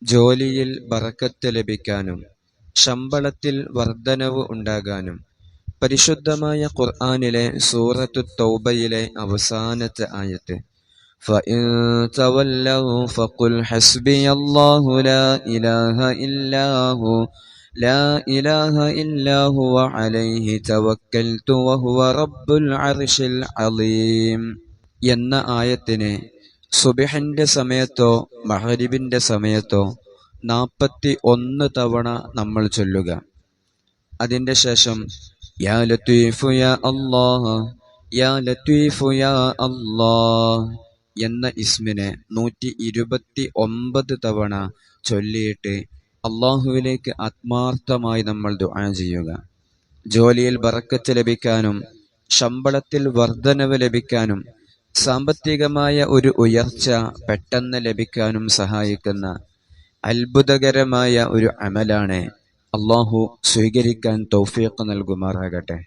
ജോലിയിൽ ബറക്കത്ത് ലഭിക്കാനും ശമ്പളത്തിൽ വർധനവ് ഉണ്ടാകാനും പരിശുദ്ധമായ ഖുർആനിലെ സൂറത്തു തൗബയിലെ അവസാനത്തെ ആയത്ത് فَإِن تَوَلَّوْا فَقُلْ حَسْبِيَ اللَّهُ لَا إِلَهَ إِلَّا هُوَ عَلَيْهِ تَوَكَّلْتُ وَهُوَ رَبُّ الْعَرْشِ الْعَظِيمِ എന്ന ആയത്തിനെ സുബ്ഹിന്റെ സമയത്തോ മഗ്രിബിന്റെ സമയത്തോ 41 തവണ നമ്മൾ ചൊല്ലുക. അതിന്റെ ശേഷം യാ ലത്തീഫു യാ അല്ലാഹ്, യാ ലത്തീഫു യാ അല്ലാഹ് എന്ന ഇസ്മിനെ 129 തവണ ചൊല്ലിയിട്ട് അള്ളാഹുവിലേക്ക് ആത്മാർത്ഥമായി നമ്മൾ ദുആ ചെയ്യുക. ജോലിയിൽ ബറക്കത്ത് ലഭിക്കാനും ശമ്പളത്തിൽ വർധനവ് ലഭിക്കാനും സാമ്പത്തികമായ ഒരു ഉയർച്ച പെട്ടെന്ന് ലഭിക്കാനും സഹായിക്കുന്ന അത്ഭുതകരമായ ഒരു അമലാണ്. അള്ളാഹു സ്വീകരിക്കാൻ തൗഫീഖ് നൽകുമാറാകട്ടെ.